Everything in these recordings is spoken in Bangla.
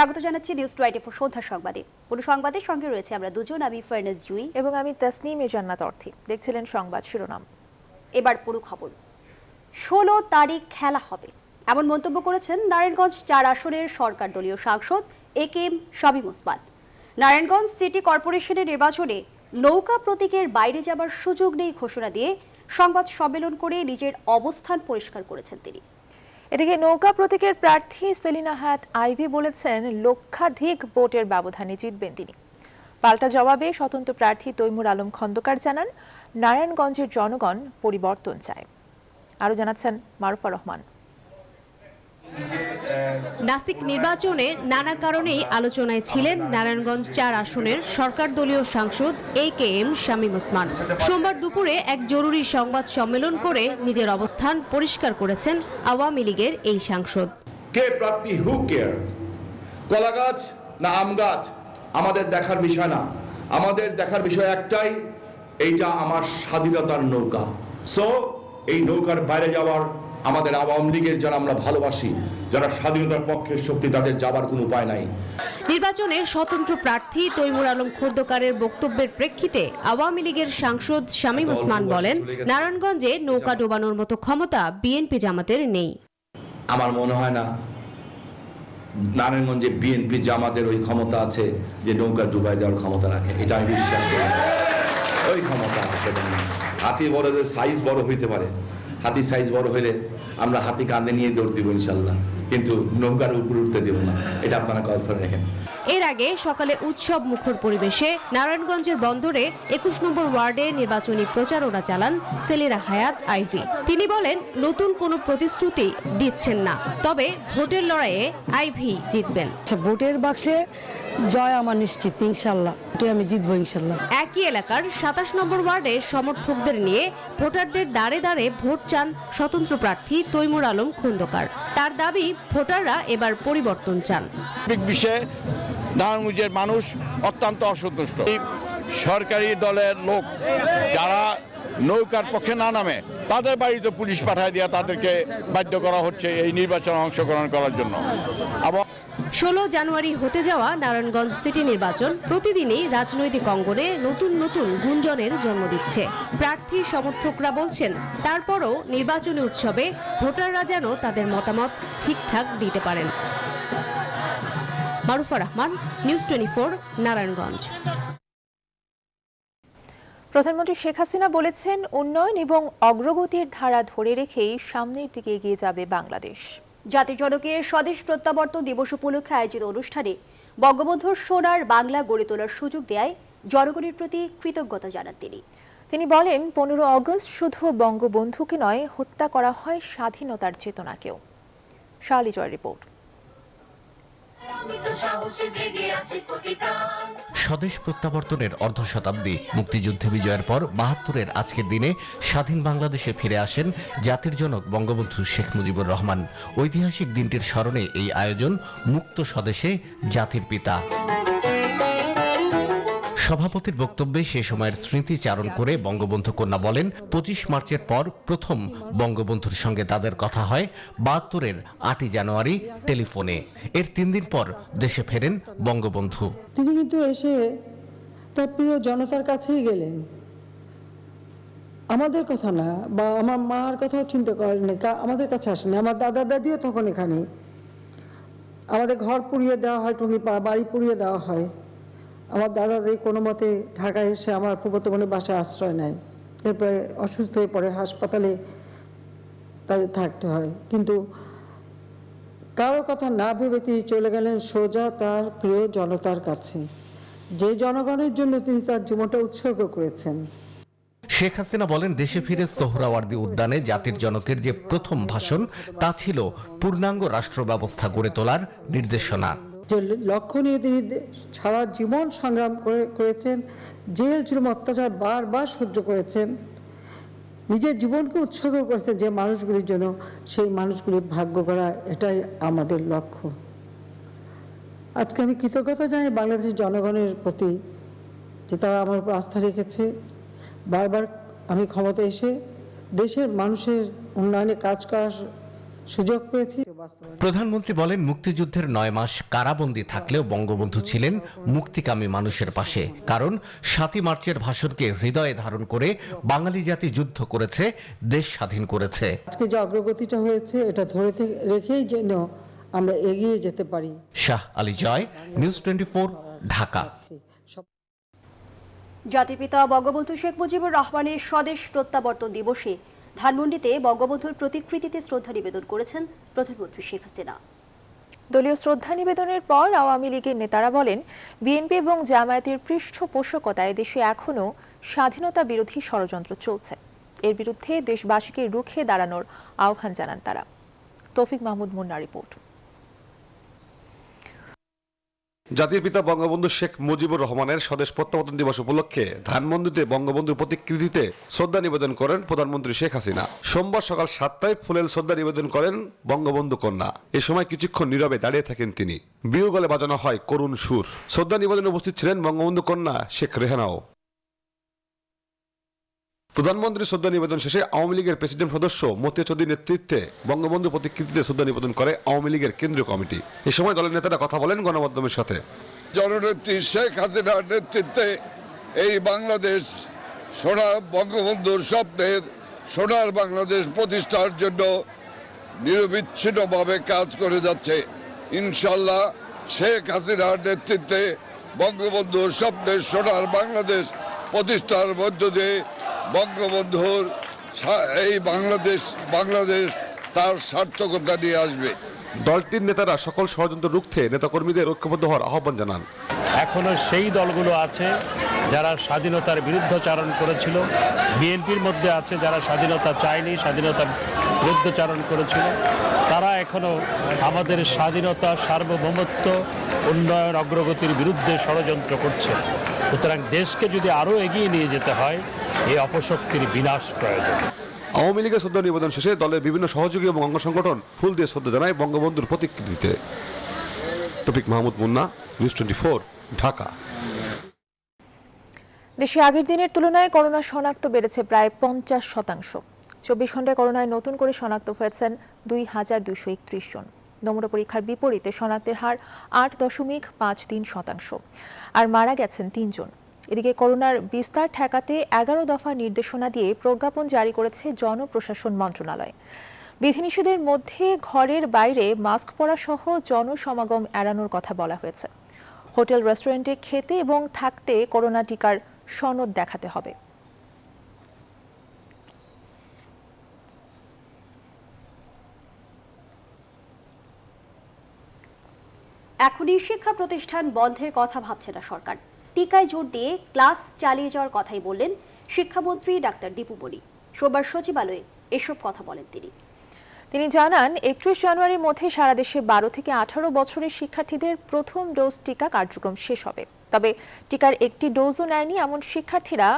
স্বাগত জানাচ্ছি নিউজ 24 সন্ধ্যা সংবাদে। পুরো সংবাদের সঙ্গে রয়েছে আমরা দুজন, আমি ফারনাজ জুই এবং আমি তাসনিম জান্নাত অর্থী। দেখছিলেন সংবাদ শিরোনাম। এবার পুরো খবর। 16 তারিখ খেলা হবে এমন মন্তব্য করেছেন নারায়ণগঞ্জ 4 আসনের সরকার দলীয় সাংসদ একেএম শামীম ওসমান। নারায়ণগঞ্জ সিটি কর্পোরেশনের নির্বাচনে নৌকা প্রতীকের বাইরে যাবার সুযোগ নেই ঘোষণা দিয়ে সংবাদ সম্মেলন করে নিজের অবস্থান পরিষ্কার করেছেন তিনি। এদিকে নৌকা প্রতীকের প্রার্থী সেলিনা হায়াত আইভি বলেছেন লক্ষাধিক ভোটের ব্যবধানে জিতবেন তিনি। পাল্টা জবাবে স্বতন্ত্র প্রার্থী তৈমুর আলম খন্দকার জানান নারায়ণগঞ্জের জনগণ পরিবর্তন চায়। আরো জানাচ্ছেন মারুফা রহমান। নাসিক নির্বাচনে নানা কারণেই আলোচনায় ছিলেন নারায়ণগঞ্জ 4 আসনের সরকার দলীয় সাংসদ একেএম শামীম ওসমান। সোমবার দুপুরে এক জরুরি সংবাদ সম্মেলন করে নিজের অবস্থান পরিষ্কার করেছেন আওয়ামী লীগের এই সাংসদ। কে প্রার্থী, হু কেয়ার, কলা গাছ না আম গাছ আমাদের দেখার বিষয় না। আমাদের দেখার বিষয় একটাই, এইটা আমার স্বাধীনতার নৌকা। সো এই নৌকার বাইরে যাওয়ার আমাদের আওয়ামী লীগের যারা আমরা ভালোবাসি, যারা স্বাধীনতার পক্ষের শক্তি, তাদের যাবার কোনো উপায় নাই। নির্বাচনে স্বতন্ত্র প্রার্থী তৈমুর আলম খন্দকারের বক্তব্যের প্রেক্ষিতে আওয়ামী লীগের সাংসদ শামীম ওসমান বলেন নারায়ণগঞ্জে নৌকা ডোবানোর মতো ক্ষমতা বিএনপি জামাতের নেই। আমার মনে হয় না নারায়ণগঞ্জে বিএনপি জামাতের ওই ক্ষমতা আছে যে নৌকা ডুবাই দেওয়ার ক্ষমতা রাখে, এটা আমি বিশ্বাস করি। ওই ক্ষমতা আছে। হাতি বড় যে সাইজ বড় হইতে পারে, হাতি সাইজ বড় হইলে আমরা হাতি কাঁধে নিয়ে দৌড় দিব ইনশাল্লাহ, কিন্তু নৌকার উপর উঠতে দেব না, এটা আপনারা কল্পনা রাখেন। এর আগে সকালে উৎসব মুখর পরিবেশে নারায়ণগঞ্জের বন্দরে 21 নম্বর ওয়ার্ডে নির্বাচনী প্রচারণা চালান সেলিনা হায়াত আইভি। তিনি বলেন নতুন কোনো প্রতিশ্রুতি দিচ্ছেন না, তবে ভোটের লড়াইয়ে আইভি জিতবেন। ভোটের বাক্সে জয় আমার নিশ্চিত, ইনশাল্লাহ আমি জিতবো ইনশাল্লাহ। একই এলাকার 27 নম্বর ওয়ার্ডে সমর্থকদের নিয়ে ভোটারদের দাঁড়ে দাঁড়ে ভোট চান স্বতন্ত্র প্রার্থী তৈমুর আলম খন্দকার। তার দাবি ভোটাররা এবার পরিবর্তন চান। বিষয়ে নারায়ণগঞ্জের মানুষ অত্যন্ত অসন্তুষ্ট। সরকারি দলের লোক যারা নৌকার পক্ষে না নামে তাদের বাড়িতে পুলিশ পাঠায় দিয়ে তাদেরকে বাধ্য করা হচ্ছে এই নির্বাচনে অংশগ্রহণ করার জন্য। 16 জানুয়ারি হতে যাওয়া নারায়ণগঞ্জ সিটি নির্বাচন প্রতিদিনই রাজনৈতিক অঙ্গনে নতুন নতুন গুঞ্জনের জন্ম দিচ্ছে। প্রার্থী সমর্থকরা বলছেন তারপরও নির্বাচনী উৎসবে ভোটাররা যেন তাদের মতামত ঠিকঠাক দিতে পারেন। মারুফা রহমান, নিউজ 24, নারায়ণগঞ্জ। প্রধানমন্ত্রী শেখ হাসিনা বলেছেন উন্নয়ন এবং অগ্রগতির ধারা ধরে রেখেই সামনের দিকে এগিয়ে যাবে বাংলাদেশ। জাতির জনকের স্বদেশ প্রত্যাবর্তন দিবস উপলক্ষে আয়োজিত অনুষ্ঠানে বঙ্গবন্ধুর সোনার বাংলা গড়ে তোলার সুযোগ দেয় জনগণের প্রতি কৃতজ্ঞতা জানান তিনি বলেন 15 আগস্ট শুধু বঙ্গবন্ধুকে নয়, হত্যা করা হয় স্বাধীনতার চেতনাকেও। শালি জয় রিপোর্ট। স্বদেশ প্রত্যাবর্তনের অর্ধ শতাব্দী মুক্তিযুদ্ধে বিজয়ের পর 72-এর আজকের দিনে স্বাধীন বাংলাদেশে ফিরে আসেন জাতির জনক বঙ্গবন্ধু শেখ মুজিবুর রহমান। ঐতিহাসিক দিনটির স্মরণে এই আয়োজন মুক্ত স্বদেশে জাতির পিতা। সভাপতির বক্তব্যে সে সময়ের স্মৃতিচারণ করে বঙ্গবন্ধু কন্যা বলেন 25 মার্চের পর প্রথম বঙ্গবন্ধুর সঙ্গে তাদের কথা হয় 72-এর 8 জানুয়ারি টেলিফোনে। এর 3 দিন পর দেশে ফেরেন বঙ্গবন্ধু। তিনি কিন্তু এসে তার প্রিয় জনতার কাছেই গেলেন, আমাদের কথা না, বা আমার মার কথাও চিন্তা করেননি, আমাদের কাছে আসেনি। আমার দাদা দাদিও তখন এখানে, আমাদের ঘর পুড়িয়ে দেওয়া হয়, টুঙ্গিপাড়া বাড়ি পুড়িয়ে দেওয়া হয়। আমার দাদা দাদি কোনো মতে ঢাকায় এসে আমার ফুফাতো বোনের বাসায় আশ্রয় নেয়। এরপরে অসুস্থ হয়ে পড়ে, হাসপাতালে তাদের থাকতে হয়। কিন্তু কারো কথা না ভেবে তিনি চলে গেলেন সোজা তার প্রিয় জনতার কাছে, যে জনগণের জন্য তিনি তার জীবনটা উৎসর্গ করেছেন। শেখ হাসিনা বলেন দেশে ফিরে সোহরাওয়ার্দী উদ্যানে জাতির জনকের যে প্রথম ভাষণ তা ছিল পূর্ণাঙ্গ রাষ্ট্র ব্যবস্থা গড়ে তোলার নির্দেশনা। যে লক্ষ্য নিয়ে তিনি সারা জীবন সংগ্রাম করেছেন, জেল জুলুম অত্যাচার বারবার সহ্য করেছেন, নিজের জীবনকে উৎসর্গ করেছেন যে মানুষগুলির জন্য, সেই মানুষগুলির ভাগ্য করা, এটাই আমাদের লক্ষ্য। আজকে আমি কৃতজ্ঞতা জানাই বাংলাদেশের জনগণের প্রতি যে তারা আমার উপর আস্থা রেখেছে। বারবার আমি ক্ষমতা এসে দেশের মানুষের উন্নয়নে কাজ করার সুযোগ পেয়েছি। বাস্তবায়ন। প্রধানমন্ত্রী বলেন, মুক্তিযুদ্ধের 9 মাস কারাবন্দী থাকলেও বঙ্গবন্ধু ছিলেন মুক্তিকামী মানুষের পাশে। কারণ 7ই মার্চের ভাষণকে হৃদয়ে ধারণ করে বাঙালি জাতি যুদ্ধ করেছে, দেশ স্বাধীন করেছে। আজকে যে অগ্রগতিটা হয়েছে এটা ধরে রেখেই যেন আমরা এগিয়ে যেতে পারি। শাহ আলী জয়, নিউজ 24, ঢাকা। জাতির পিতা বঙ্গবন্ধু শেখ মুজিবুর রহমানের স্বদেশ প্রত্যাবর্তন দিবসে ধানমন্ডিতে বঙ্গবন্ধুর প্রতিকৃতিতে শ্রদ্ধা নিবেদন করেছেন প্রধানমন্ত্রী শেখ হাসিনা। দলীয় শ্রদ্ধা নিবেদনের পর আওয়ামী লীগের নেতারা বলেন, বিএনপি এবং জামায়াতের পৃষ্ঠপোষকতায় দেশে এখনও স্বাধীনতা বিরোধী ষড়যন্ত্র চলছে। এর বিরুদ্ধে দেশবাসীকে রুখে দাঁড়ানোর আহ্বান জানান তারা। তৌফিক মাহমুদ মুন্নার রিপোর্ট। জাতির পিতা বঙ্গবন্ধু শেখ মুজিবুর রহমানের স্বদেশ প্রত্যাবর্তন দিবস উপলক্ষে ধানমন্ডিতে বঙ্গবন্ধুর প্রতিকৃতিতে শ্রদ্ধা নিবেদন করেন প্রধানমন্ত্রী শেখ হাসিনা। সোমবার সকাল 7টায় ফুলেল শ্রদ্ধা নিবেদন করেন বঙ্গবন্ধু কন্যা। এ সময় কিছুক্ষণ নীরবে দাঁড়িয়ে থাকেন তিনি। বিয়োগলে বাজানো হয় করুণ সুর। শ্রদ্ধা নিবেদনে উপস্থিত ছিলেন বঙ্গবন্ধু কন্যা শেখ রেহানাও। প্রধানমন্ত্রী শ্রদ্ধা নিবেদন শেষে আওয়ামী লীগের প্রেসিডেন্ট সদস্য মতিয়া চৌধুরীর নেতৃত্বে বঙ্গবন্ধু প্রতিকৃতিতে শ্রদ্ধা নিবেদন করে আওয়ামী লীগের কেন্দ্রীয় কমিটি। এ সময় দলের নেতারা কথা বলেন গণমাধ্যমের সাথে। জননেত্রী শেখ হাসিনার নেতৃত্বে এই বাংলাদেশ বঙ্গবন্ধুর স্বপ্নের সোনার বাংলাদেশ প্রতিষ্ঠার জন্য নিরবিচ্ছিন্নভাবে কাজ করে যাচ্ছে। ইনশাল্লাহ শেখ হাসিনার নেতৃত্বে বঙ্গবন্ধুর স্বপ্নের সোনার বাংলাদেশ প্রতিষ্ঠার মধ্য দিয়ে বঙ্গবন্ধুর এই বাংলাদেশ তার সার্থকতা নিয়ে আসবে। দলটির নেতারা সকল ষড়যন্ত্র রুখতে নেতাকর্মীদের ঐক্যবদ্ধ হওয়ার আহ্বান জানান। এখনো সেই দলগুলো আছে যারা স্বাধীনতার বিরুদ্ধাচারণ করেছিল, বিএনপির মধ্যে আছে যারা স্বাধীনতা চায়নি, স্বাধীনতার বিরুদ্ধাচারণ করেছিল। তারা এখনো আমাদের স্বাধীনতা, সার্বভৌমত্ব, উন্নয়ন, অগ্রগতির বিরুদ্ধে ষড়যন্ত্র করছে। সুতরাং দেশকে যদি আরও এগিয়ে নিয়ে যেতে হয়, এই অপশক্তির বিনাশ প্রয়োজন। আওয়ামী লীগের শ্রদ্ধা নিবেদন শেষে দলের বিভিন্ন সহযোগী এবং অঙ্গ সংগঠন ফুল দিয়ে শ্রদ্ধা জানায় বঙ্গবন্ধুর প্রতিকৃতিতে। তৌফিক মাহমুদ মুন্না, নিউজ 24, ঢাকা। দেশে আগের দিনের তুলনায় করোনা শনাক্ত বেড়েছে প্রায় 50%। 24 ঘন্টায় করোনায় নতুন করে শনাক্ত হয়েছেন 2231 জন। নমুনা পরীক্ষার বিপরীতে শনাক্তের হার 8.53%। আর মারা গেছেন 3 জন। এদিকে করোনার বিস্তার ঠেকাতে 11 দফা নির্দেশনা দিয়ে প্রজ্ঞাপন জারি করেছে জনপ্রশাসন মন্ত্রণালয়। বিধিনিষেধের মধ্যে ঘরের বাইরে মাস্ক পরা সহ জনসমাগম এড়ানোর কথা বলা হয়েছে। হোটেল রেস্টুরেন্টে খেতে এবং থাকতে করোনা টিকার সনদ দেখাতে হবে। এখনই শিক্ষা প্রতিষ্ঠান বন্ধের কথা ভাবছে না সরকার। টিকায় জোর দিয়ে ক্লাস চালিয়ে যাওয়ার কথাই বললেন শিক্ষামন্ত্রী ডাক্তার দীপু মনি। সোমবার সচিবালয়ে এসব কথা বলেন তিনি জানান, 31 জানুয়ারির মধ্যে সারা দেশে 12 থেকে 18 বছরের শিক্ষার্থীদের প্রথম ডোজ টিকা কার্যক্রম শেষ হবে। তবে টিকার একটি ডোজও নেয়নি এমন শিক্ষার্থীরা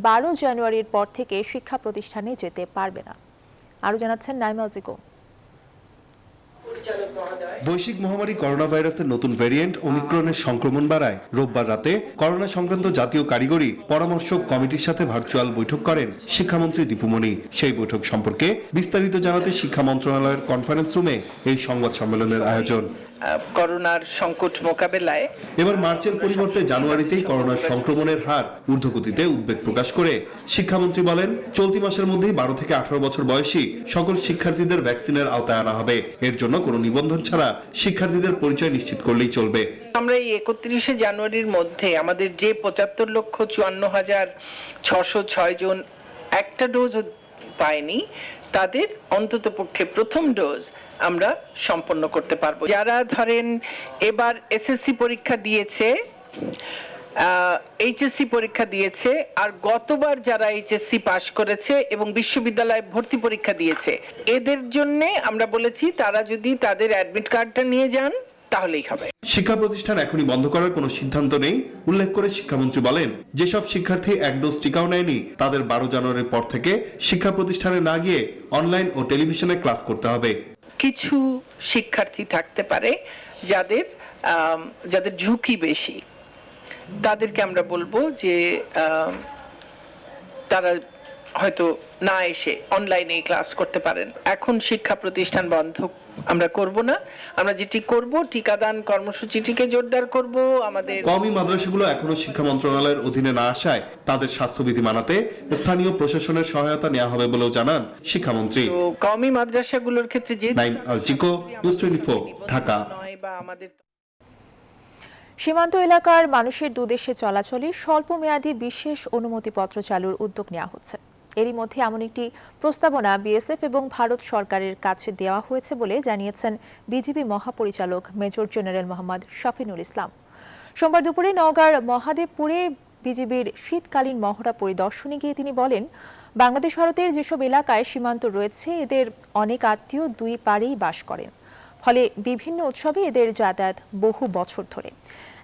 12 জানুয়ারির পর থেকে শিক্ষা প্রতিষ্ঠানে যেতে পারবে না। আরও জানাচ্ছেন নাইমা জিকো। বৈশ্বিক মহামারী করোনা ভাইরাসের নতুন ভ্যারিয়েন্ট ওমিক্রনের সংক্রমণ বাড়ায় রোববার রাতে করোনা সংক্রান্ত জাতীয় কারিগরি পরামর্শক কমিটির সাথে ভার্চুয়াল বৈঠক করেন শিক্ষামন্ত্রী দীপু মনি। সেই বৈঠক সম্পর্কে বিস্তারিত জানাতে শিক্ষা মন্ত্রণালয়ের কনফারেন্স রুমে এই সংবাদ সম্মেলনের আয়োজন। করোনার সংকট মোকাবেলায় এবার মার্চের পরিবর্তে জানুয়ারিতেই করোনার সংক্রমণের হার ঊর্ধ্বগতিতে উদ্বেগ প্রকাশ করে শিক্ষামন্ত্রী বলেন, চলতি মাসের মধ্যেই 12 থেকে 18 বছর বয়সী সকল শিক্ষার্থীদের ভ্যাকসিনের আওতায় আনা হবে। এর জন্য কোনো নিবন্ধন ছাড়া শিক্ষার্থীদের পরিচয় নিশ্চিত করলেই চলবে। আমরা এই 31 জানুয়ারির মধ্যে আমাদের যে 75,54,606 জন একটা ডোজ পায়নি, তাদের অন্ততপক্ষে প্রথম ডোজ আমরা সম্পন্ন করতে পারবো। যারা ধরেন এবার এসএসসি পরীক্ষা দিয়েছে, এইচএসসি পরীক্ষা দিয়েছে, আর গতবার যারা এইচএসসি পাশ করেছে এবং বিশ্ববিদ্যালয়ে ভর্তি পরীক্ষা দিয়েছে, এদের জন্য আমরা বলেছি তারা যদি তাদের অ্যাডমিট কার্ডটা নিয়ে যান তাহলেই হবে। শিক্ষা প্রতিষ্ঠান এখনই বন্ধ করার কোনো সিদ্ধান্ত নেই উল্লেখ করে শিক্ষামন্ত্রী বলেন, যেসব শিক্ষার্থী এক ডোজ টিকাও নেয়নি তাদের 12 জানুয়ারির পর থেকে শিক্ষা প্রতিষ্ঠানে না গিয়ে অনলাইন ও টেলিভিশনে ক্লাস করতে হবে। কিছু শিক্ষার্থী থাকতে পারে যাদের ঝুঁকি বেশি, তাদেরকে আমরা বলবো যে তারা হয়তো না এসে অনলাইনে ক্লাস করতে পারেন। এখন শিক্ষা প্রতিষ্ঠান বন্ধ আমরা করব না, আমরা যেটি করব টিকাদান কর্মসূচিটিকে জোরদার করব। আমাদের কওমি মাদ্রাসাগুলো এখনো শিক্ষা মন্ত্রণালয়ের অধীনে না আসায় তাদের স্বাস্থ্যবিধি মানাতে স্থানীয় প্রশাসনের সহায়তা নেওয়া হবে বলেও জানান শিক্ষামন্ত্রী। তো কওমি মাদ্রাসাগুলোর ক্ষেত্রে যে নাইম আল চিকো, নিউজ 24, ঢাকা। বা আমাদের সীমান্ত এলাকার মানুষের দুদেশে চলাচলে স্বল্পমেয়াদী বিশেষ অনুমতিপত্র চালুর উদ্যোগ নেওয়া হচ্ছে। এরই মধ্যে এমন একটি প্রস্তাবনা বিএসএফ এবং ভারত সরকারের কাছে দেওয়া হয়েছে বলে জানিয়েছেন বিজিবি মহাপরিচালক মেজর জেনারেল মোহাম্মদ শফিনুল ইসলাম। সোমবার দুপুরে নওগাঁর মহাদেবপুরে বিজিবির শীতকালীন মহড়া পরিদর্শনে গিয়ে তিনি বলেন, বাংলাদেশ ভারতের যেসব এলাকায় সীমান্ত রয়েছে এদের অনেক আত্মীয় দুই পারেই বাস করেন, ফলে বিভিন্ন উৎসবে এদের যাতায়াত বহু বছর ধরে।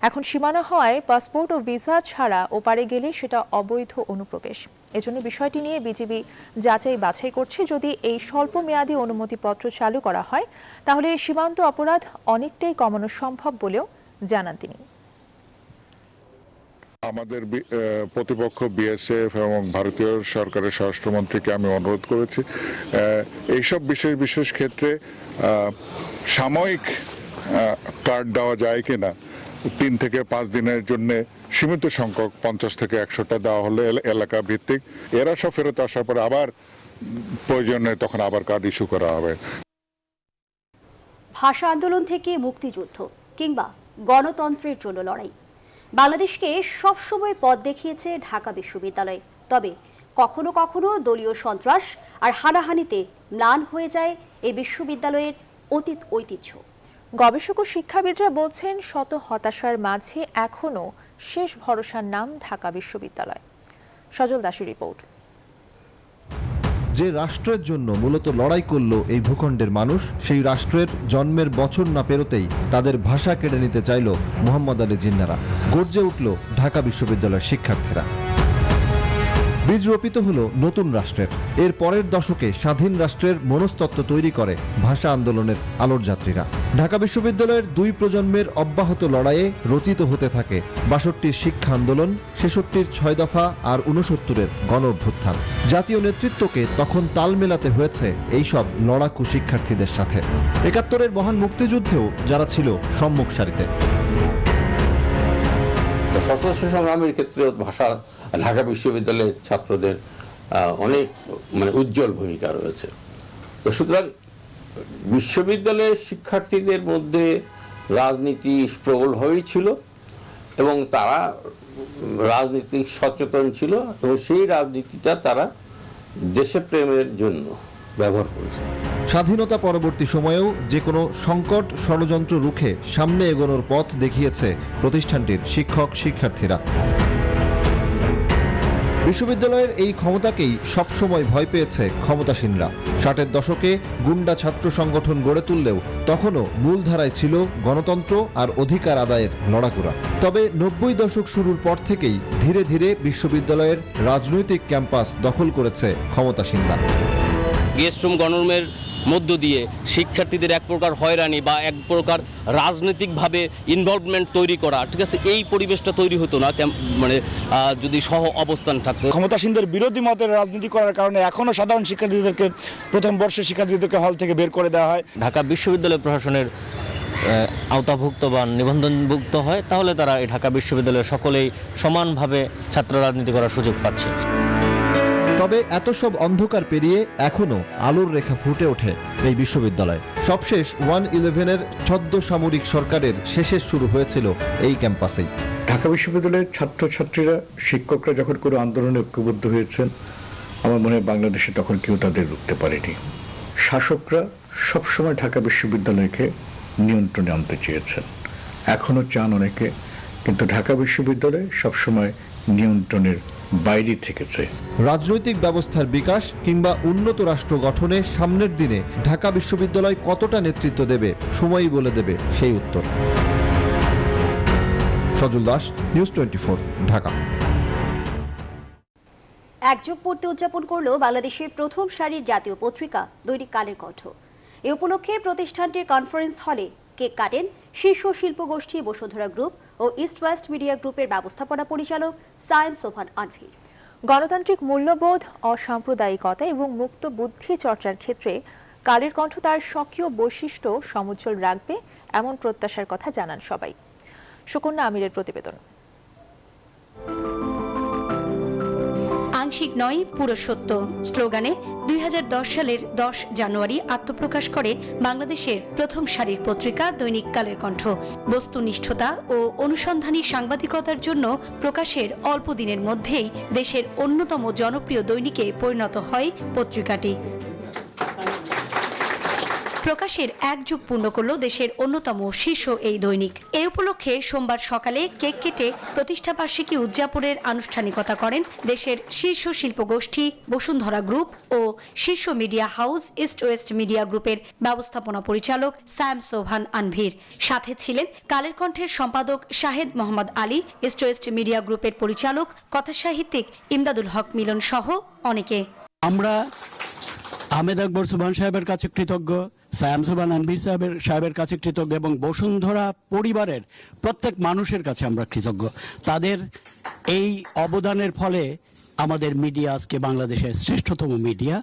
এখন সীমানা হওয়ায় পাসপোর্ট ও ভিসা ছাড়া ওপারে গেলে সেটা অবৈধ অনুপ্রবেশ। এজন্য বিষয়টি নিয়ে বিজিবি যাচাই বাছাই করছে। যদি এই স্বল্প মেয়াদী অনুমতিপত্র চালু করা হয় তাহলে সীমান্ত অপরাধ অনেকটাই কমানো সম্ভব বলেও জানান তিনি। আমাদের প্রতিপক্ষ বিএসএফ এবং ভারতীয় সরকারের স্বরাষ্ট্রমন্ত্রীকে আমি অনুরোধ করেছি এইসব বিশেষ ক্ষেত্রে সাময়িক কার্ড দেওয়া যায় কিনা, 3 থেকে 5 দিনের জন্য সীমিত সংখ্যক 50 থেকে 100টা দেওয়া হলে এলাকা ভিত্তিক এরা সব ফেরত আসার পরে আবার প্রয়োজনে তখন আবার কার্ড ইস্যু করা হবে। ভাষা আন্দোলন থেকে মুক্তিযুদ্ধ কিংবা গণতন্ত্রের জন্য লড়াই, বাংলাদেশকে সবসময় পথ দেখিয়েছে ঢাকা বিশ্ববিদ্যালয়। তবে কখনো কখনো দলীয় সন্ত্রাস আর হানাহানিতে ম্লান হয়ে যায় এই বিশ্ববিদ্যালয়ের অতীত ঐতিহ্য। গবেষক ও শিক্ষাবিদরা বলছেন, শত হতাশার মাঝে এখনও শেষ ভরসার নাম ঢাকা বিশ্ববিদ্যালয়। সজল দাসের রিপোর্ট। যে রাষ্ট্রের জন্য মূলত লড়াই করল এই ভূখণ্ডের মানুষ, সেই রাষ্ট্রের জন্মের বছর না পেরোতেই তাদের ভাষা কেড়ে নিতে চাইল মোহাম্মদ আলী জিন্নাহরা। গর্জে উঠল ঢাকা বিশ্ববিদ্যালয়ের শিক্ষার্থীরা। বীজ রোপিত হলো নতুন রাষ্ট্রের। এর পরের দশকে স্বাধীন রাষ্ট্রের মনস্তত্ত্ব তৈরি করে ভাষা আন্দোলনের আলোর যাত্রীরা। ঢাকা বিশ্ববিদ্যালয়ের 2 প্রজন্মের অব্যাহত লড়াইয়ে রচিত হতে থাকে 62-র শিক্ষা আন্দোলন, 66-র 6 দফা আর 69-এর গণ অভ্যুত্থান। জাতীয় নেতৃত্বকে তখন তাল মেলাতে হয়েছে এইসব লড়াকু শিক্ষার্থীদের সাথে। 71-এর মহান মুক্তিযুদ্ধেও যারা ছিল সম্মুখ সারিতে। সশস্ত্র সংগ্রামের ক্ষেত্রে ভাষা ঢাকা বিশ্ববিদ্যালয়ের ছাত্রদের অনেক উজ্জ্বল ভূমিকা রয়েছে। তো সুতরাং বিশ্ববিদ্যালয়ের শিক্ষার্থীদের মধ্যে রাজনীতি প্রবলভাবেই ছিল এবং তারা রাজনীতিক সচেতন ছিল এবং সেই রাজনীতিটা তারা দেশপ্রেমের জন্য ব্যবহার করেছে। স্বাধীনতা পরবর্তী সময়েও যে কোনো সংকট ষড়যন্ত্র রুখে সামনে এগোনোর পথ দেখিয়েছে প্রতিষ্ঠানটির শিক্ষক শিক্ষার্থীরা। বিশ্ববিদ্যালয়ের এই ক্ষমতাকেই সবসময় ভয় পেয়েছে ক্ষমতাসীনরা। 60-এর দশকে গুন্ডা ছাত্র সংগঠন গড়ে তুললেও তখনও মূলধারায় ছিল গণতন্ত্র আর অধিকার আদায়ের লড়াকুড়া। তবে 90 দশক শুরুর পর থেকেই ধীরে ধীরে বিশ্ববিদ্যালয়ের রাজনৈতিক ক্যাম্পাস দখল করেছে ক্ষমতাসীনরা। গেস্ট রুম গণরুমের মধ্য দিয়ে শিক্ষার্থীদের এক প্রকার হয়রানি বা এক প্রকার রাজনৈতিকভাবে ইনভলভমেন্ট তৈরি করা, ঠিক আছে, এই পরিবেশটা তৈরি হতো না যদি সহ অবস্থান থাকতো। ক্ষমতাসীনদের বিরোধী মতের রাজনীতি করার কারণে এখনো সাধারণ শিক্ষার্থীদেরকে প্রথম বর্ষের শিক্ষার্থীদেরকে হল থেকে বের করে দেওয়া হয়। ঢাকা বিশ্ববিদ্যালয় প্রশাসনের আওতাভুক্ত বা নিবন্ধনভুক্ত হয় তাহলে তারা এই ঢাকা বিশ্ববিদ্যালয়ের সকলেই সমানভাবে ছাত্র রাজনীতি করার সুযোগ পাচ্ছে। তবে এত সব অন্ধকার পেরিয়ে এখনো আলোর রেখা ফুটে ওঠে এই বিশ্ববিদ্যালয়। সবশেষ 1/11-এর ছদ্ম সামরিক সরকারের শেষে শুরু হয়েছিল এই ক্যাম্পাসেই। ঢাকা বিশ্ববিদ্যালয়ের ছাত্রছাত্রীরা শিক্ষকরা যখন কোনো আন্দোলনে ঐক্যবদ্ধ হয়েছেন, আমার মনে হয় বাংলাদেশে তখন কেউ তাদের রুখতে পারেনি। শাসকরা সবসময় ঢাকা বিশ্ববিদ্যালয়কে নিয়ন্ত্রণে আনতে চেয়েছেন, এখনও চান অনেকে, কিন্তু ঢাকা বিশ্ববিদ্যালয় সবসময় নিয়ন্ত্রণের বাইরে থেকেছে। রাজনৈতিক ব্যবস্থার বিকাশ কিংবা উন্নত রাষ্ট্র গঠনে সামনের দিনে ঢাকা বিশ্ববিদ্যালয় কতটা নেতৃত্ব দেবে সময়ই বলে দেবে সেই উত্তর। সজল দাস, নিউজ 24, ঢাকা। একযোগ পূর্তি উদযাপন করল বাংলাদেশের প্রথম সারির জাতীয় পত্রিকা দৈনিক কালের কণ্ঠ। এ উপলক্ষে প্রতিষ্ঠানটির কনফারেন্স হলে কেক কাটেন শীর্ষ শিল্প গোষ্ঠী বসুন্ধরা গ্রুপ ও ইস্ট ওয়েস্ট মিডিয়া গ্রুপের ব্যবস্থাপনা পরিচালক সায়েম সোভান আনভির। গণতান্ত্রিক মূল্যবোধ, অসাম্প্রদায়িকতা এবং মুক্ত বুদ্ধি চর্চার ক্ষেত্রে কালের কণ্ঠ তার স্বকীয় বৈশিষ্ট্য সমুজ্জ্বল রাখবে এমন প্রত্যাশার কথা জানান সবাই। সুকন্যা আমিরের প্রতিবেদন। আংশিক নয়, পুরো সত্য স্লোগানে 2010 সালের 10 জানুয়ারি আত্মপ্রকাশ করে বাংলাদেশের প্রথম সারির পত্রিকা দৈনিক কালের কণ্ঠ। বস্তুনিষ্ঠতা ও অনুসন্ধানী সাংবাদিকতার জন্য প্রকাশের অল্প দিনের মধ্যেই দেশের অন্যতম জনপ্রিয় দৈনিকে পরিণত হয় পত্রিকাটি। প্রকাশের এক যুগ পূর্ণ করল দেশের অন্যতম শীর্ষ এই দৈনিক। এই উপলক্ষে সোমবার সকালে কেক কেটে প্রতিষ্ঠাবার্ষিকী উদযাপনের আনুষ্ঠানিকতা করেন দেশের শীর্ষ শিল্পগোষ্ঠী বসুন্ধরা গ্রুপ ও শীর্ষ media house east West media গ্রুপের ব্যবস্থাপনা পরিচালক সায়েম সোভান আনভীর। সাথে ছিলেন কালের কণ্ঠের সম্পাদক Shahed Mohammad Ali, east West media গ্রুপের পরিচালক কথাসাহিত্যিক ইমদাদুল হক মিলন সহ অনেকে। আমরা আহমেদ আকবর সুবহান সাহেবের কাছে কৃতজ্ঞ, সায়াম সুবহান আনভীর সাহেবের কাছে কৃতজ্ঞ এবং বসুন্ধরা পরিবারের প্রত্যেক মানুষের কাছে আমরা কৃতজ্ঞ। তাদের এই অবদানের ফলে আমাদের মিডিয়া আজকে বাংলাদেশের শ্রেষ্ঠতম মিডিয়া।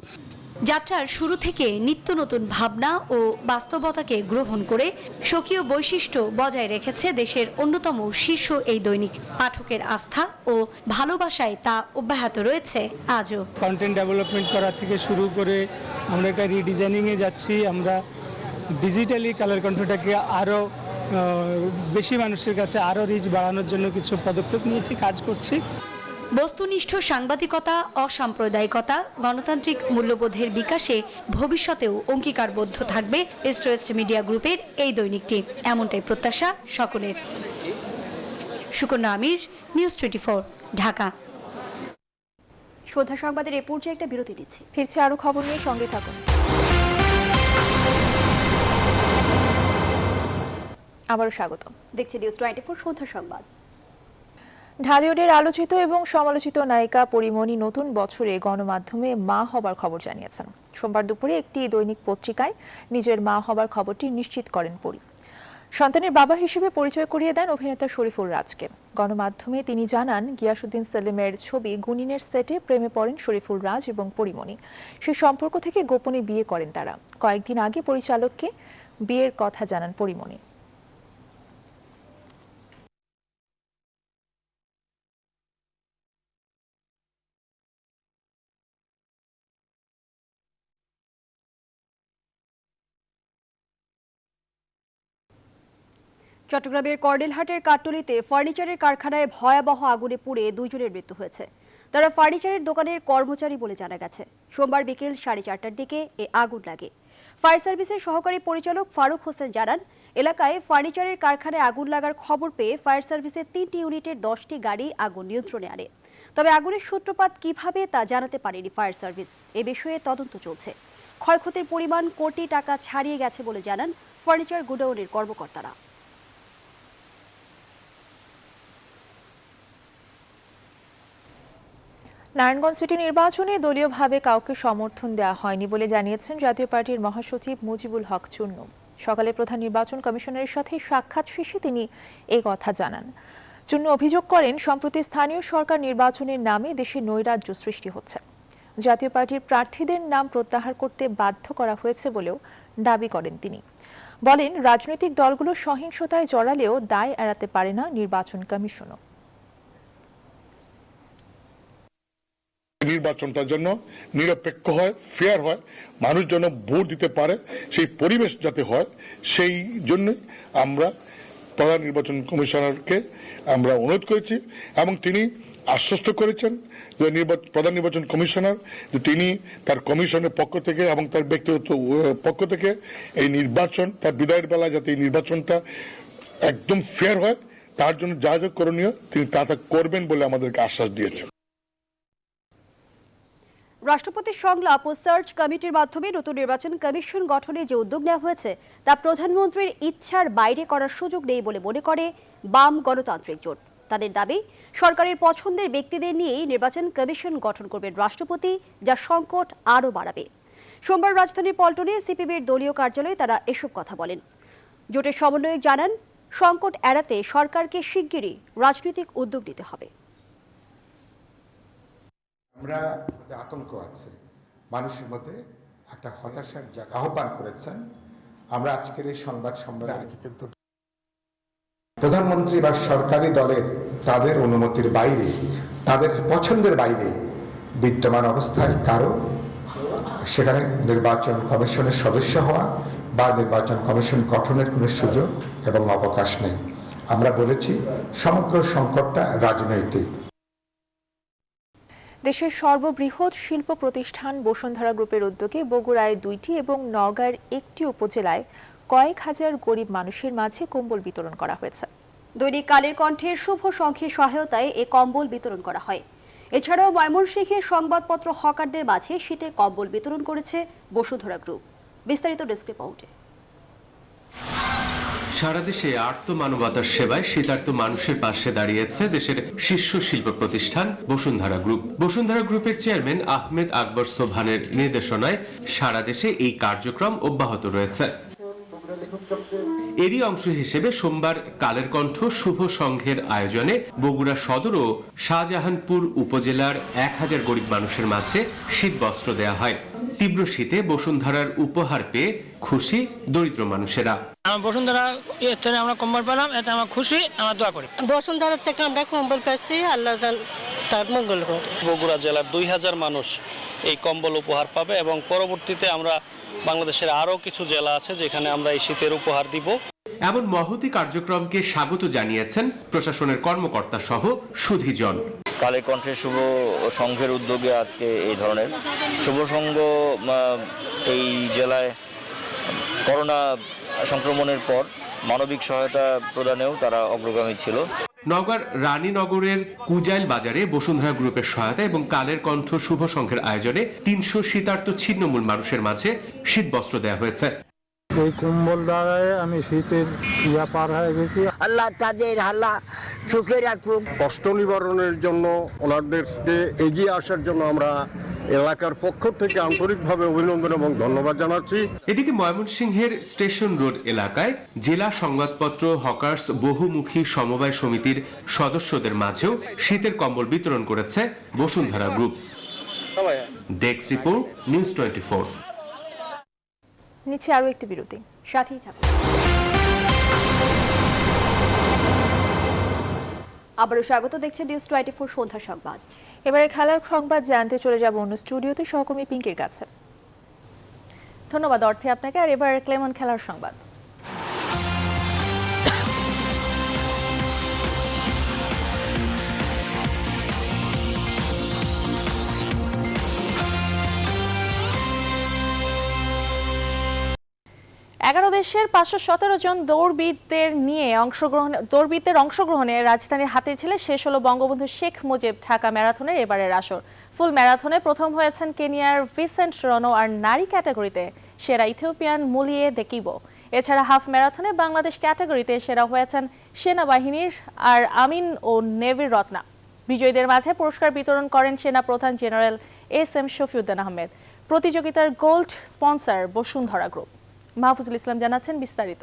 যাত্রার শুরু থেকে নিত্য নতুন ভাবনা ও বাস্তবতাকে গ্রহণ করে স্বকীয় বৈশিষ্ট্য বজায় রেখেছে দেশের অন্যতম শীর্ষ এই দৈনিক। পাঠকের আস্থা ও ভালোবাসায় তা অব্যাহত রয়েছে আজও। কন্টেন্ট ডেভেলপমেন্ট করা থেকে শুরু করে আমরা একটা রিডিজাইনিংয়ে যাচ্ছি। আমরা ডিজিটালি কালের কণ্ঠটাকে আরও বেশি মানুষের কাছে আরও রিচ বাড়ানোর জন্য কিছু পদক্ষেপ নিয়েছি, কাজ করছি। বস্তুনিষ্ঠ সাংবাদিকতা, অসাম্প্রদায়িকতা, গণতান্ত্রিক মূল্যবোধের বিকাশে ভবিষ্যতেও অঙ্গীকারবদ্ধ থাকবে ইস্ট ওয়েস্ট মিডিয়া গ্রুপের এই দৈনিকটি, এমনটাই প্রত্যাশা সকলের। সুকন্যা আমির, নিউজ 24, ঢাকা। সন্ধ্যা সংবাদের এ পর্যায়ে একটা বিরতি নিচ্ছি, ফিরছে আরো খবর নিয়ে, সঙ্গে থাকুন। আবারও স্বাগত, দেখছি নিউজ 24 সন্ধ্যা সংবাদ। ঢালিউডের আলোচিত এবং সমালোচিত নায়িকা পরিমণি নতুন বছরে গণমাধ্যমে মা হবার খবর জানিয়েছেন। সোমবার দুপুরে একটি দৈনিক পত্রিকায় নিজের মা হবার খবরটি নিশ্চিত করেন পরি। সন্তানের বাবা হিসেবে পরিচয় করিয়ে দেন অভিনেতা শরীফুল রাজকে। গণমাধ্যমে তিনি জানান, গিয়াসউদ্দিন সেলিমের ছবি গুনিনের সেটে প্রেমে পড়েন শরীফুল রাজ এবং পরিমণি। সেই সম্পর্ক থেকে গোপনে বিয়ে করেন তারা। কয়েকদিন আগে পরিচালককে বিয়ের কথা জানান পরিমণি। চট্টগ্রামের কর্নেলহাটের কাট্টলিতে ফার্নিচারের কারখানায় ভয়াবহ আগুনে পুড়ে 2 জনের মৃত্যু হয়েছে। তারা ফার্নিচারের দোকানের কর্মচারী বলে জানা গেছে। সোমবার বিকেল 4:30টার দিকে এ আগুন লাগে। ফায়ার সার্ভিসের সহকারী পরিচালক ফারুক হোসেন জানান, এলাকায় ফার্নিচারের কারখানায় আগুন লাগার খবর পেয়ে ফায়ার সার্ভিসের 3টি ইউনিটের 10টি গাড়ি আগুন নিয়ন্ত্রণে আনে। তবে আগুনের সূত্রপাত কিভাবে তা জানাতে পারেনি ফায়ার সার্ভিস। এ বিষয়ে তদন্ত চলছে। ক্ষয়ক্ষতির পরিমাণ কোটি টাকা ছাড়িয়ে গেছে বলে জানান ফার্নিচার গোডাউনের কর্মকর্তারা। নারায়ণগঞ্জ সিটি নির্বাচনে দলীয়ভাবে কাউকে সমর্থন দেওয়া হয়নি বলে জানিয়েছেন জাতীয় পার্টির মহাসচিব মুজিবুল হক চুন্নু। সকালে প্রধান নির্বাচন কমিশনারের সাথে সাক্ষাৎ শেষে তিনি এই কথা জানান। চুন্নু অভিযোগ করেন, সম্প্রতি স্থানীয় সরকার নির্বাচনের নামে দেশে নৈরাজ্য সৃষ্টি হচ্ছে। জাতীয় পার্টির প্রার্থীদের নাম প্রত্যাহার করতে বাধ্য করা হয়েছে বলেও দাবি করেন তিনি। বলেন, রাজনৈতিক দলগুলো সহিংসতায় জড়ালেও দায় এড়াতে পারে না নির্বাচন কমিশনও। নির্বাচনটার জন্য নিরপেক্ষ হয়, ফেয়ার হয়, মানুষ যেন ভোট দিতে পারে, সেই পরিবেশ যাতে হয়, সেই জন্যই আমরা প্রধান নির্বাচন কমিশনারকে আমরা অনুরোধ করেছি এবং তিনি আশ্বস্ত করেছেন যে প্রধান নির্বাচন কমিশনার যে তিনি তার কমিশনের পক্ষ থেকে এবং তার ব্যক্তিগত পক্ষ থেকে এই নির্বাচন, তার বিদায়ের বেলায় যাতে এই নির্বাচনটা একদম ফেয়ার হয়, তার জন্য যা যা করণীয় তিনি তা করবেন বলে আমাদেরকে আশ্বাস দিয়েছেন। রাষ্ট্রপতির সংলাপ ও সার্চ কমিটির মাধ্যমে নতুন নির্বাচন কমিশন গঠনে যে উদ্যোগ নেওয়া হয়েছে তা প্রধানমন্ত্রীর ইচ্ছার বাইরে করার সুযোগ নেই বলে মনে করে বাম গণতান্ত্রিক জোট। তাদের দাবি, সরকারের পছন্দের ব্যক্তিদের নিয়েই নির্বাচন কমিশন গঠন করবেন রাষ্ট্রপতি, যা সংকট আরও বাড়াবে। সোমবার রাজধানীর পল্টনে সিপিবির দলীয় কার্যালয়ে তারা এসব কথা বলেন। জোটের সমন্বয়ক জানান, সংকট এড়াতে সরকারকে শিগগিরই রাজনৈতিক উদ্যোগ নিতে হবে। আমরা আতঙ্ক আছে মানুষের মধ্যে, একটা হতাশার আহ্বান করেছেন। আমরা আজকের এই সংবাদ সম্মেলনে কিন্তু প্রধানমন্ত্রী বা সরকারি দলের তাদের অনুমতির বাইরে, তাদের পছন্দের বাইরে বিদ্যমান অবস্থায় কারো সেখানে নির্বাচন কমিশনের সদস্য হওয়া বা নির্বাচন কমিশন গঠনের কোনো সুযোগ এবং অবকাশ নেই। আমরা বলেছি সমগ্র সংকটটা রাজনৈতিক। দেশের সর্ববৃহৎ শিল্প প্রতিষ্ঠান বসুন্ধরা গ্রুপের উদ্যোগে বগুড়ায় 2টি এবং নওগাঁর 1টি উপজেলায় কয়েক হাজার গরিব মানুষের মাঝে কম্বল বিতরণ করা হয়েছে। দৈনিক কালের কণ্ঠের শুভ সংঘের সহায়তায় এ কম্বল বিতরণ করা হয়। এছাড়াও ময়মনসিংহের সংবাদপত্র হকারদের মাঝে শীতের কম্বল বিতরণ করেছে বসুন্ধরা গ্রুপ। বিস্তারিত ডেস্ক রিপোর্টে। সারা দেশে আর্ত মানবতার সেবায় শীতার্ত মানুষের পাশে দাঁড়িয়েছে দেশের শীর্ষ শিল্প প্রতিষ্ঠান বসুন্ধরা গ্রুপ। বসুন্ধরা গ্রুপের চেয়ারম্যান আহমেদ আকবর সোবহানের নির্দেশনায় সারা দেশে এই কার্যক্রম অব্যাহত রয়েছে। এরই অংশ হিসেবে সোমবার কালের কণ্ঠ শুভ সংঘের আয়োজনে বগুড়া সদর ও শাহজাহানপুর উপজেলার 1000 গরিব মানুষের মাঝে শীত বস্ত্র দেয়া হয়। তীব্র শীতে বসুন্ধরার উপহার পেয়ে খুশি দরিদ্র মানুষেরা। বসুন্ধরা থেকে আমরা কম্বল পেলাম, এতে আমরা খুশি, আমরা দোয়া করি। বসুন্ধরা থেকে আমরা কম্বল পেয়েছি, আল্লাহ তার মঙ্গল হোক। বগুড়া জেলার 2000 মানুষ এই কম্বল উপহার পাবে এবং পরবর্তীতে আমরা বাংলাদেশের আরো কিছু জেলা আছে যেখানে আমরা এই শীতের উপহার দিব। এমন মহতি কার্যক্রমকে স্বাগত জানিয়েছেন প্রশাসনের কর্মকর্তা সহ সুধীজন। কালের কণ্ঠের শুভ সংঘের উদ্যোগে আজকে এই ধরনের শুভ সংঘ এই জেলায় করোনা সংক্রমণের পর মানবিক সহায়তা প্রদানেও তারা অগ্রগামী ছিল। নওগাঁর রানীনগরের কুজাইল বাজারে বসুন্ধরা গ্রুপের সহায়তা এবং কালের কণ্ঠ শুভ সংঘের আয়োজনে 300 শীতার্ত ছিন্নমূল মানুষের মাঝে শীত বস্ত্র দেওয়া হয়েছে। এই কম্বল দ্বারায় আমি শীতের ইয়া পার হয়ে গেছি। আল্লাহ তাদের আল্লাহ সুখে রাখুক। কষ্ট নিবারণের জন্য ওনাদেরকে এগিয়ে আসার জন্য আমরা এলাকার পক্ষ থেকে আন্তরিকভাবে অভিনন্দন এবং ধন্যবাদ জানাচ্ছি। এদিকে ময়মনসিংহের স্টেশন রোড এলাকায় জেলা সংবাদপত্র হকার্স বহুমুখী সমবায় সমিতির সদস্যদের মাঝেও শীতের কম্বল বিতরণ করেছে Bashundhara group. Desk report, news 24। নিচে আরো একটি বিরতি, সাথেই থাকুন। আবারও স্বাগত, দেখছেন নিউজ 24 সন্ধ্যা সংবাদ। এবারে খেলার সংবাদ জানতে চলে যাব অন্য স্টুডিওতে সহকর্মী পিঙ্কির কাছে। ধন্যবাদ অর্থে আপনাকে। আর এবার ক্লেমন খেলার সংবাদ। দেশের 517 জন দৌড়বিদদের অংশগ্রহণে রাজধানীর হাতিরঝিলে শেষ হলো বঙ্গবন্ধু শেখ মুজিব ঢাকা ম্যারাথনের এবারের আসর। ফুল ম্যারাথনে প্রথম হয়েছেন কেনিয়ার ভিসেন্ট রনো, আর নারী ক্যাটাগরিতে সেরা ইথিওপিয়ান মুলিয়ে দেকিবো। এছাড়া হাফ ম্যারাথনে বাংলাদেশ ক্যাটাগরিতে সেরা হয়েছেন সেনাবাহিনীর আর আমিন ও নেভির রত্না। বিজয়ীদের মাঝে পুরস্কার বিতরণ করেন সেনা প্রধান জেনারেল এস.এম. শফিউদ্দিন আহমেদ। প্রতিযোগিতার gold sponsor Bashundhara group. Mahfuzul Islam জানাচ্ছেন বিস্তারিত।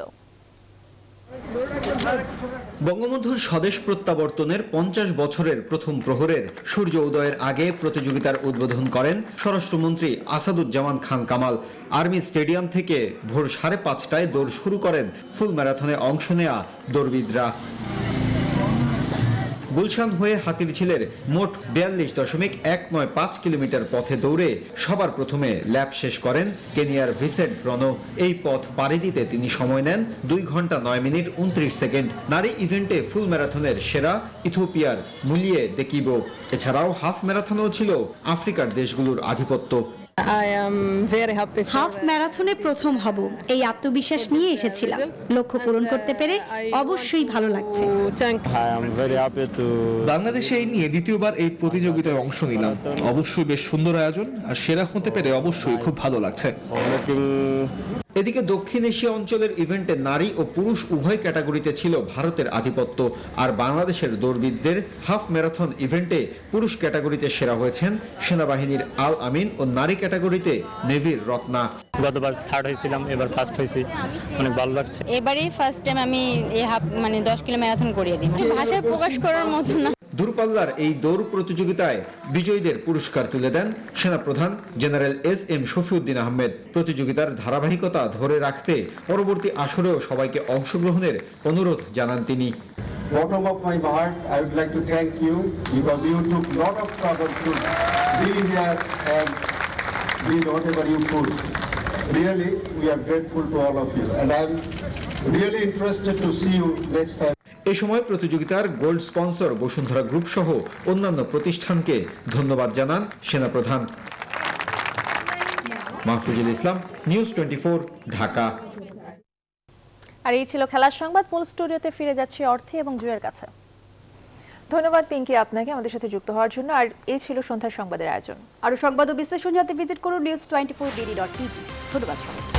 বঙ্গবন্ধুর স্বদেশ প্রত্যাবর্তনের 50 বছরের প্রথম প্রহরের সূর্য উদয়ের আগে প্রতিযোগিতার উদ্বোধন করেন স্বরাষ্ট্রমন্ত্রী আসাদুজ্জামান খান কামাল। আর্মি স্টেডিয়াম থেকে ভোর 5:30টায় দৌড় শুরু করেন ফুল ম্যারাথনে অংশ নেয়া দৌড়বিদরা। গুলশান হয়ে হাতিরঝিলের মোট 42.195 কিলোমিটার পথে দৌড়ে সবার প্রথমে ল্যাপ শেষ করেন কেনিয়ার ভিসেন্ট রনো। এই পথ পাড়ি দিতে তিনি সময় নেন 2 ঘন্টা 9 মিনিট 29 সেকেন্ড। নারী ইভেন্টে ফুল ম্যারাথনের সেরা ইথিওপিয়ার মুলিয়ে দেকিবো। এছাড়াও হাফ ম্যারাথনেও ছিল আফ্রিকার দেশগুলোর আধিপত্য। হাফ ম্যারাথনে প্রথম হব, এই আত্মবিশ্বাস নিয়ে এসেছিলাম। লক্ষ্য পূরণ করতে পেরে অবশ্যই ভালো লাগছে। বাংলাদেশে এই নিয়ে দ্বিতীয়বার এই প্রতিযোগিতায় অংশ নিলাম। অবশ্যই বেশ সুন্দর আয়োজন, আর সেরা হতে পেরে অবশ্যই খুব ভালো লাগছে। এদিকে দক্ষিণ এশিয়া অঞ্চলের ইভেন্টে নারী ও পুরুষ উভয় ক্যাটাগরিতে ছিল ভারতের আধিপত্য। আর বাংলাদেশের দৌড়বিদদের হাফ ম্যারাথন ইভেন্টে পুরুষ ক্যাটাগরিতে সেরা হয়েছেন সেনাবাহিনীর আল আমিন ও নারী ক্যাটাগরিতে নেভির রত্না। গতবার থার্ড হয়েছিলাম, এবার ফার্স্ট হয়েছি, অনেক ভালো লাগছে। এবারেই ফার্স্ট টাইম আমি এই হাফ 10 কিলো ম্যারাথন করিয়ে দিই। ভাষায় প্রকাশ করার মতো না। দূরপাল্লার এই দৌড় প্রতিযোগিতায় বিজয়ীদের পুরস্কার তুলে দেন সেনাপ্রধান জেনারেল এস.এম. শফিউদ্দিন আহমেদ। প্রতিযোগিতার ধারাবাহিকতা ধরে রাখতে পরবর্তী আসরেও সবাইকে অংশগ্রহণের অনুরোধ জানান তিনি। Bottom of my heart, I would like to thank you because you took lot of trouble to be here and did whatever you could. Really, we are grateful to all of you, and I'm really interested to see you next time. এ সময় প্রতিযোগিতার গোল্ড স্পন্সর বসুন্ধরা গ্রুপ সহ অন্যান্য প্রতিষ্ঠানকে ধন্যবাদ জানান সেনাপ্রধান। মাহফুজুল ইসলাম, নিউজ 24, ঢাকা। আর এই ছিল খেলার সংবাদ। মূল স্টুডিওতে ফিরে যাচ্ছি অর্থে এবং জুয়ের কাছে। ধন্যবাদ পিঙ্কি আপনাকে আমাদের সাথে যুক্ত হওয়ার জন্য। আর এই ছিল সন্ধ্যার সংবাদের আয়োজন। আরো সংবাদ ও বিশ্লেষণ জানতে ভিজিট করুন news24dd.tv। ধন্যবাদ সবাইকে।